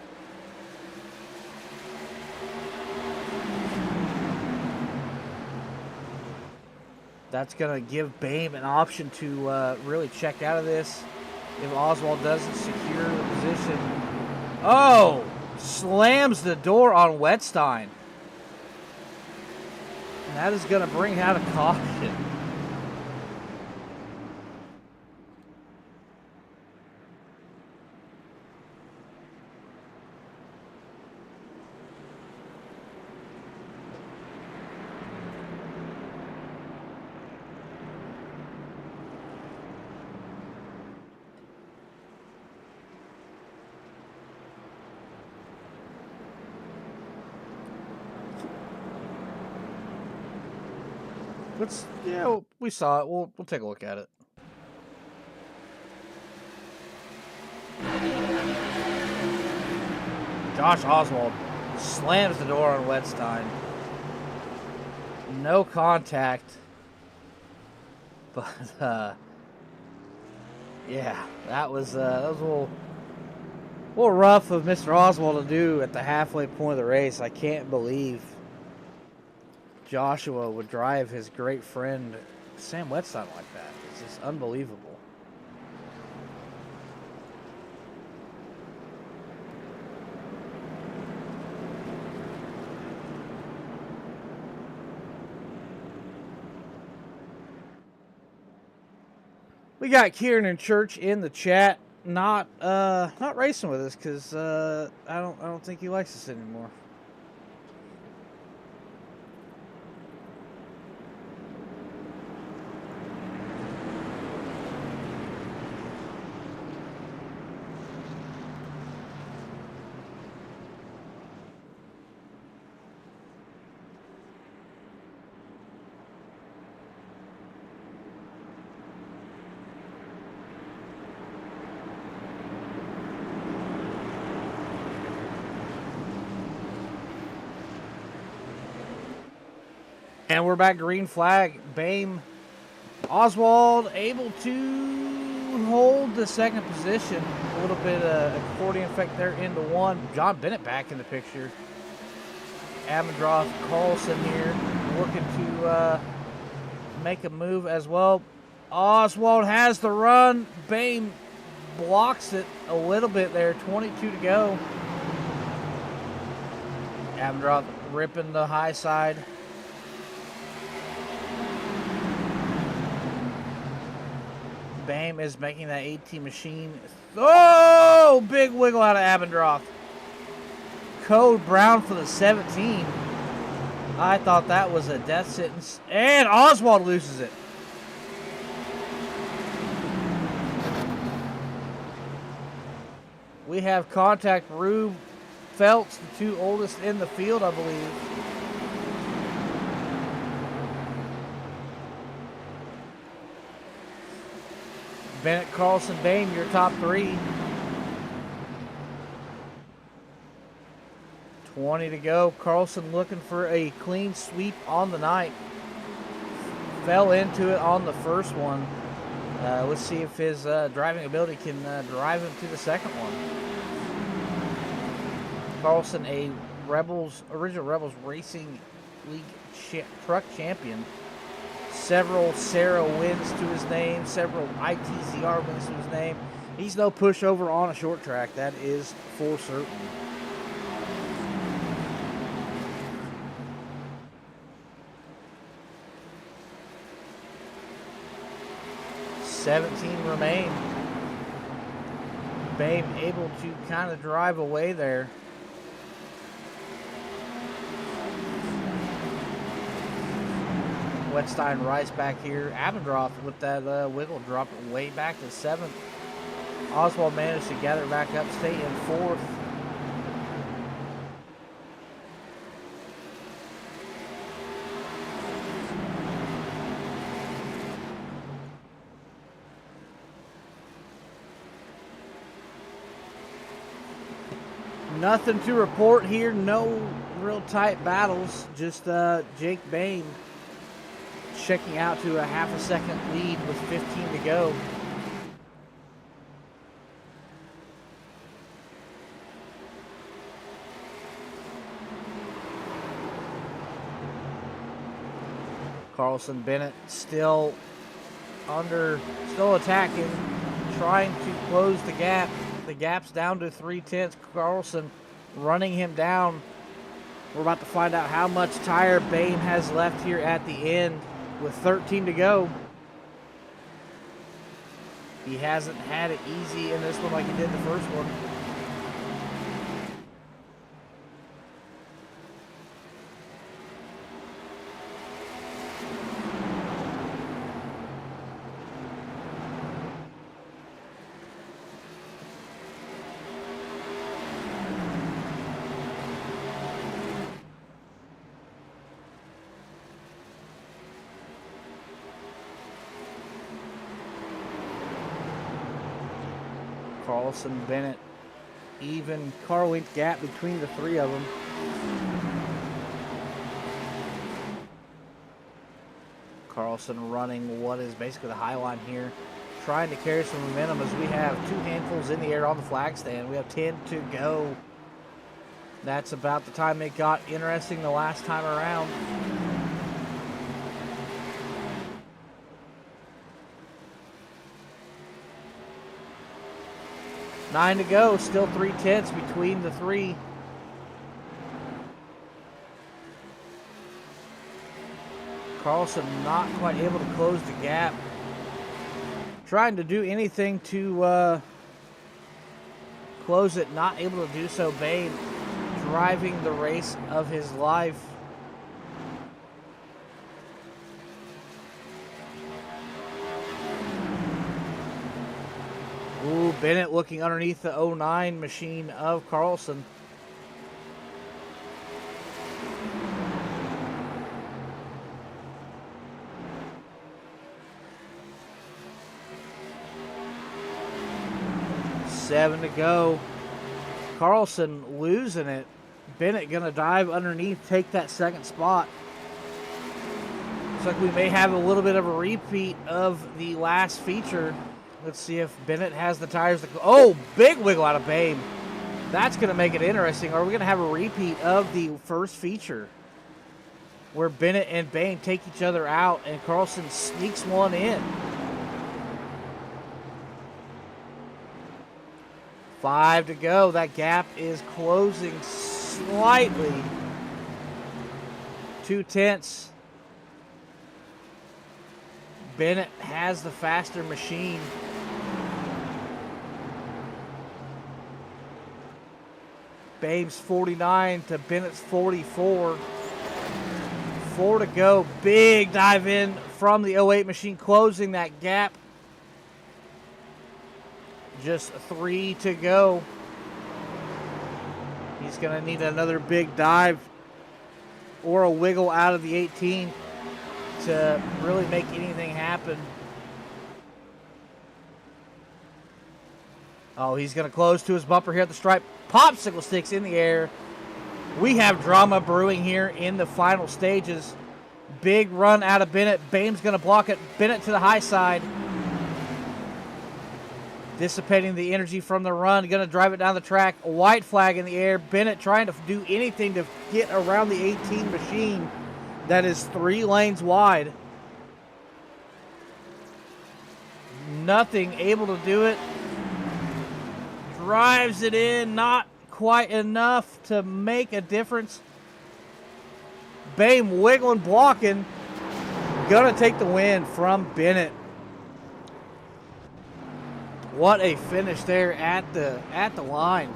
That's going to give Bame an option to really check out of this if Oswald doesn't secure the position. Oh! Slams the door on Wettstein. And that is going to bring out a caution. We saw it. We'll take a look at it. Josh Oswald slams the door on Wettstein. No contact. But yeah, that was a little rough of Mr. Oswald to do at the halfway point of the race. I can't believe Joshua would drive his great friend Sam Wettstein like that. It's just unbelievable. We got Kieran Church in the chat, not racing with us because I don't think he likes us anymore. And we're back green flag. Bame, Oswald able to hold the second position. A little bit of accordion effect there into one. John Bennett back in the picture. Amandroth Carlson here looking to make a move as well. Oswald has the run. Bame blocks it a little bit there. 22 to go. Amandroth ripping the high side. Bame is making that 18 machine. Oh, big wiggle out of Abendroth. Code Brown for the 17. I thought that was a death sentence. And Oswald loses it. We have contact. Rube Feltz, the two oldest in the field, I believe. Bennett, Carlson, Bame, your top three. 20 to go. Carlson looking for a clean sweep on the night. Fell into it on the first one. Let's see if his driving ability can drive him to the second one. Carlson, a original Rebels Racing League truck champion. Several Sarah wins to his name. Several ITZR wins to his name. He's no pushover on a short track. That is for certain. $17 remain. Bame able to kind of drive away there. Wetstein Rice back here. Abendroth with that wiggle dropped it way back to 7th. Oswald managed to gather back up, stay in 4th. Nothing to report here. No real tight battles. Just Jake Bame checking out to a half a second lead with 15 to go. Carlson Bennett still attacking, trying to close the gap. The gap's down to 3/10. Carlson running him down. We're about to find out how much tire Bame has left here at the end with 13 to go. He hasn't had it easy in this one like he did the first one. Carlson, Bennett, even car length gap between the three of them. Carlson running what is basically the high line here, trying to carry some momentum as we have 2 handfuls in the air on the flag stand. We have 10 to go. That's about the time it got interesting the last time around. Nine to go, still 3/10 between the three. Carlson not quite able to close the gap. Trying to do anything to close it, not able to do so. Bame driving the race of his life. Ooh, Bennett looking underneath the 09 machine of Carlson. Seven to go. Carlson losing it. Bennett gonna dive underneath, take that second spot. Looks like we may have a little bit of a repeat of the last feature. Let's see if Bennett has the tires to... Oh, big wiggle out of Bame. That's going to make it interesting. Are we going to have a repeat of the first feature where Bennett and Bame take each other out and Carlson sneaks one in? 5 to go. That gap is closing slightly. 2/10. Bennett has the faster machine. Bame's 49 to Bennett's 44. 4 to go. Big dive in from the 08 machine, closing that gap. Just 3 to go. He's going to need another big dive or a wiggle out of the 18 to really make anything happen. Oh, he's going to close to his bumper here at the stripe. Popsicle sticks in the air. We have drama brewing here in the final stages. Big run out of Bennett. Bame's going to block it. Bennett to the high side. Dissipating the energy from the run. Going to drive it down the track. A white flag in the air. Bennett trying to do anything to get around the 18 machine that is 3 lanes wide. Nothing able to do it. Drives it in. Not quite enough to make a difference. Bame wiggling, blocking. Gonna take the win from Bennett. What a finish there at the line.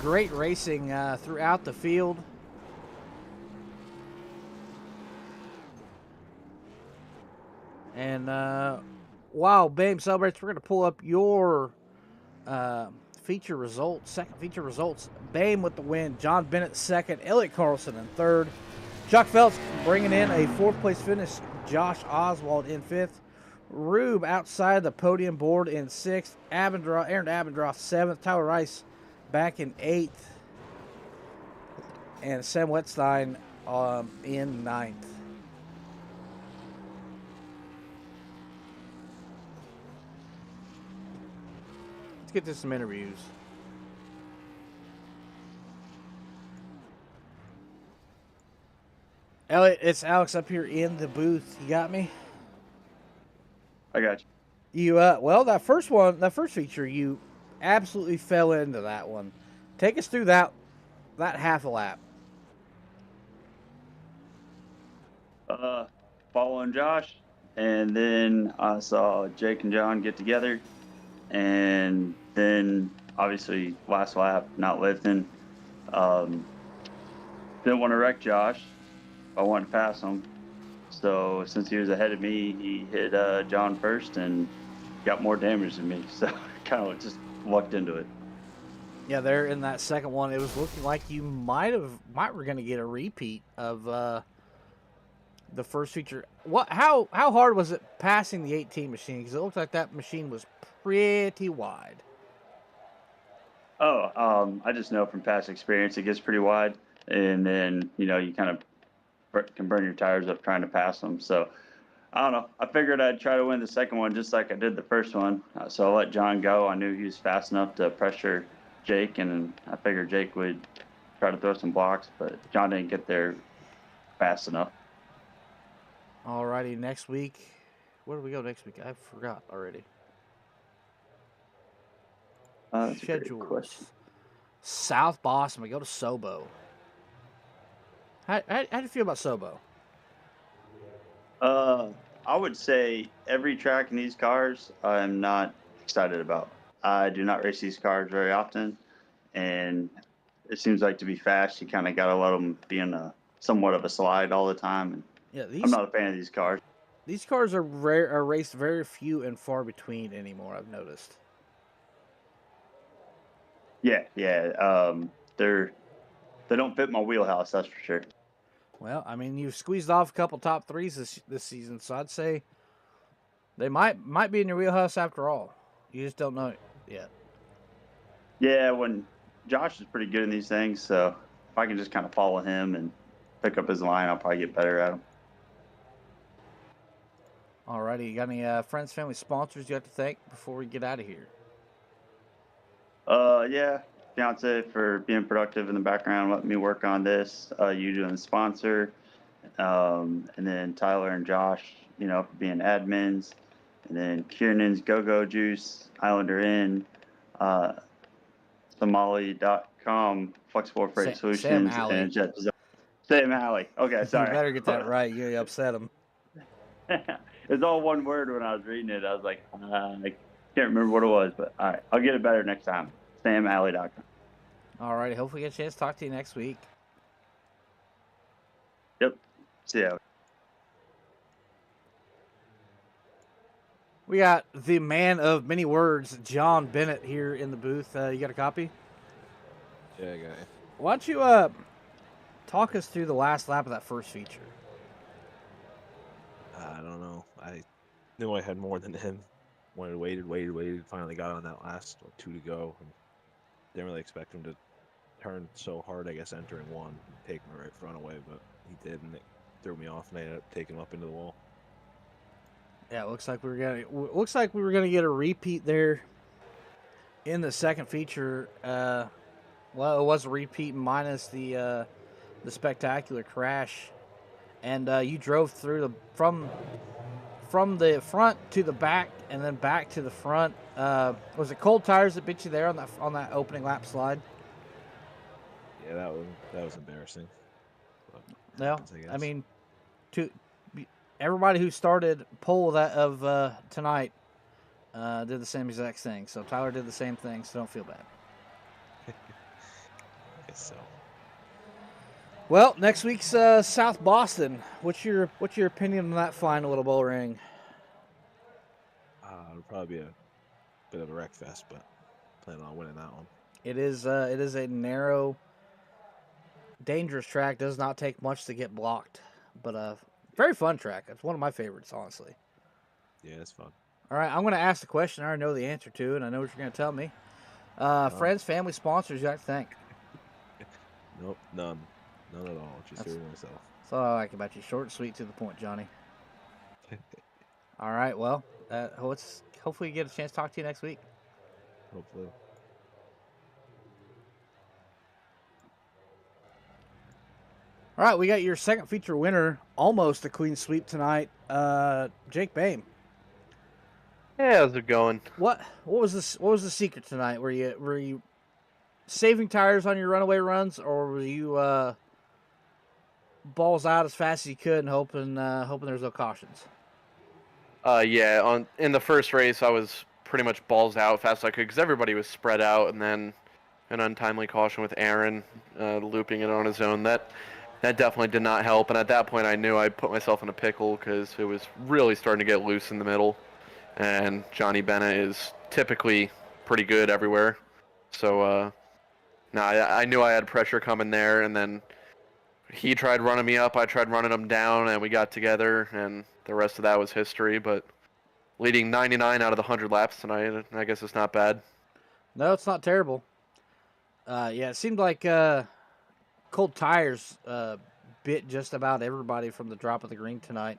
Great racing throughout the field. And while Bame celebrates, we're going to pull up your feature results, second feature results. Bame with the win. John Bennett second. Elliott Carlson in third. Chuck Phelps bringing in a fourth place finish. Josh Oswald in fifth. Rube outside the podium board in sixth. Aaron Abendroth seventh. Tyler Rice back in eighth. And Sam Wetstein in ninth. Let's get to some interviews. Elliot, it's Alex up here in the booth. You got me? I got You well, that first feature, you absolutely fell into that one. Take us through that half a lap. Following Josh, and then I saw Jake and John get together, and then obviously last lap not lifting. Didn't want to wreck Josh. I wanted to pass him. So since he was ahead of me, he hit John first and got more damage than me. So kind of just lucked into it. Yeah, there in that second one, it was looking like you might were going to get a repeat of the first feature. How hard was it passing the 18 machine? Because it looked like that machine was pretty wide. I just know from past experience it gets pretty wide, and then you kind of can burn your tires up trying to pass them. So I don't know. I figured I'd try to win the second one just like I did the first one. So I let John go. I knew he was fast enough to pressure Jake, and I figured Jake would try to throw some blocks, but John didn't get there fast enough. Alrighty, next week. Where do we go next week? I forgot already. That's a great question. South Boston. We go to Sobo. How do you feel about Sobo? I would say every track in these cars I'm not excited about. I do not race these cars very often, and it seems like to be fast, you kind of got to let them be in somewhat of a slide all the time. And yeah, I'm not a fan of these cars. These cars are raced very few and far between anymore, I've noticed. Yeah. They don't fit my wheelhouse, that's for sure. Well, I mean, you've squeezed off a couple top threes this season, so I'd say they might be in your wheelhouse after all. You just don't know it yet. Yeah, when Josh is pretty good in these things, so if I can just kind of follow him and pick up his line, I'll probably get better at him. Alrighty, you got any friends, family, sponsors you have to thank before we get out of here? Yeah, fiance for being productive in the background, letting me work on this. You doing the sponsor, and then Tyler and Josh, for being admins, and then Kiernan's Go-Go Juice, Islander Inn, Somali.com, Flexible Freight Solutions, and Jet Design. Sam Alley. Okay, sorry. You better get that right. You upset him. It's all one word when I was reading it. I was like, I can't remember what it was, but all right, I'll get it better next time. SamAlley.com. All right, hopefully get a chance to talk to you next week. Yep. See ya. We got the man of many words, John Bennett, here in the booth. You got a copy? Yeah, I got it. Why don't you talk us through the last lap of that first feature? I don't know. I knew I had more than him. waited. Finally got on that last 2 to go. And didn't really expect him to turn so hard, I guess, entering one, take my right front away, but he did, and it threw me off, and I ended up taking him up into the wall. Yeah, it looks like we were gonna get a repeat there in the second feature. Well, it was a repeat minus the spectacular crash, and you drove through from the front to the back and then back to the front. Was it cold tires that bit you there on that opening lap slide? Yeah, that was embarrassing. But No, happens, I guess. mean, everybody who started pole of tonight did the same exact thing. So Tyler did the same thing. So don't feel bad. I guess so. Well, next week's South Boston. What's your opinion on that flying a little bull ring? It'll probably be a bit of a wreck fest, but planning on winning that one. It is a narrow, dangerous track. Does not take much to get blocked, but very fun track. It's one of my favorites, honestly. Yeah, it's fun. All right, I'm going to ask the question I already know the answer to, and I know what you're going to tell me. Friends, family, sponsors, you like to thank? Nope, none at all. Just doing myself. That's all I like about you. Short and sweet, to the point, Johnny. All right, well, hopefully you get a chance to talk to you next week. Hopefully. All right, we got your second feature winner, almost a clean sweep tonight, Jake Boehm. Hey, how's it going? What was the secret tonight? Were you saving tires on your runaway runs, or were you balls out as fast as you could and hoping there's no cautions? Yeah, in the first race, I was pretty much balls out fast as I could because everybody was spread out, and then an untimely caution with Aaron looping it on his own. That definitely did not help, and at that point, I knew I'd put myself in a pickle because it was really starting to get loose in the middle, and Johnny Bennett is typically pretty good everywhere. So, I knew I had pressure coming there, and then he tried running me up, I tried running him down, and we got together, and the rest of that was history. But leading 99 out of the 100 laps tonight, I guess it's not bad. No, it's not terrible. Yeah, it seemed like cold tires bit just about everybody from the drop of the green tonight.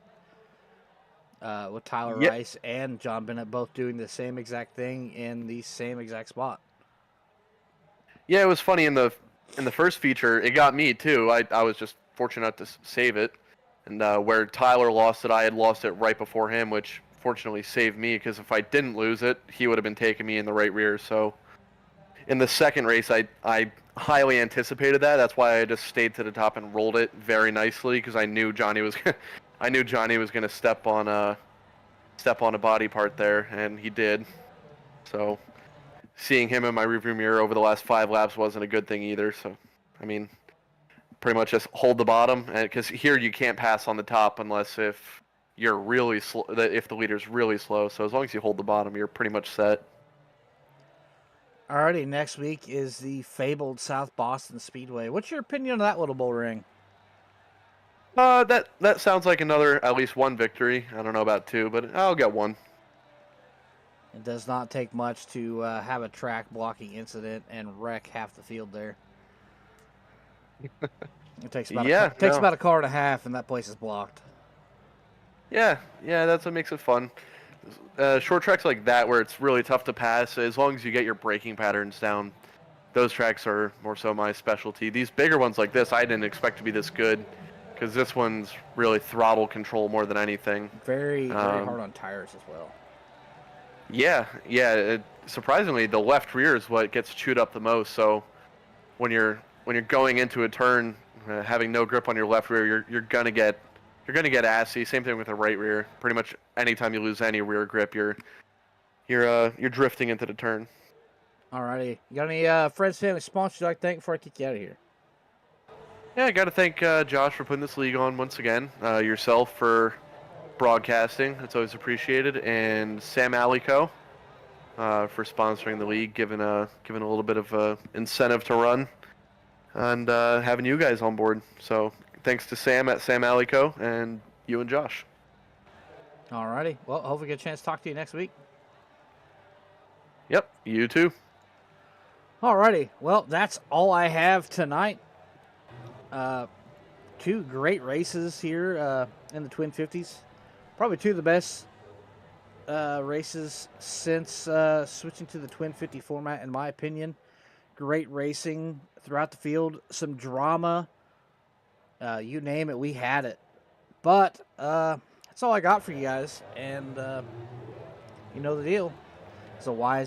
With Tyler Rice and John Bennett both doing the same exact thing in the same exact spot. Yeah, it was funny in the first feature. It got me too. I was just fortunate enough to save it, and where Tyler lost it, I had lost it right before him, which fortunately saved me because if I didn't lose it, he would have been taking me in the right rear. So in the second race, I highly anticipated that. That's why I just stayed to the top and rolled it very nicely because I knew Johnny was going to step on a body part there, and he did. So seeing him in my rearview mirror over the last 5 laps wasn't a good thing either. So, I mean, pretty much just hold the bottom, because here you can't pass on the top unless if you're really slow, if the leader's really slow. So as long as you hold the bottom, you're pretty much set. Alrighty, next week is the fabled South Boston Speedway. What's your opinion on that little bull ring? That sounds like at least one victory. I don't know about 2, but I'll get 1. It does not take much to have a track blocking incident and wreck half the field there. It takes about about a car and a half, and that place is blocked. Yeah, that's what makes it fun. Short tracks like that, where it's really tough to pass, as long as you get your braking patterns down, those tracks are more so my specialty. These bigger ones like this, I didn't expect to be this good, because this one's really throttle control more than anything. Very hard on tires as well. Yeah. Surprisingly, the left rear is what gets chewed up the most. So when you're going into a turn, having no grip on your left rear, you're gonna get assy. Same thing with the right rear. Pretty much anytime you lose any rear grip, you're drifting into the turn. Alrighty, you got any friends, family, sponsors you'd like to thank before I kick you out of here? Yeah, I got to thank Josh for putting this league on once again. Yourself for broadcasting, that's always appreciated, and Sam Alico for sponsoring the league, giving a little bit of incentive to run, and having you guys on board. So thanks to Sam at Sam Alico and you and Josh. Alrighty, well, hopefully get a chance to talk to you next week. Yep, you too. Alrighty, well, that's all I have tonight. Two great races here in the Twin 50s. Probably two of the best races since switching to the Twin 50 format, in my opinion. Great racing throughout the field, some drama. You name it, we had it. But that's all I got for you guys, and you know the deal. It's a wise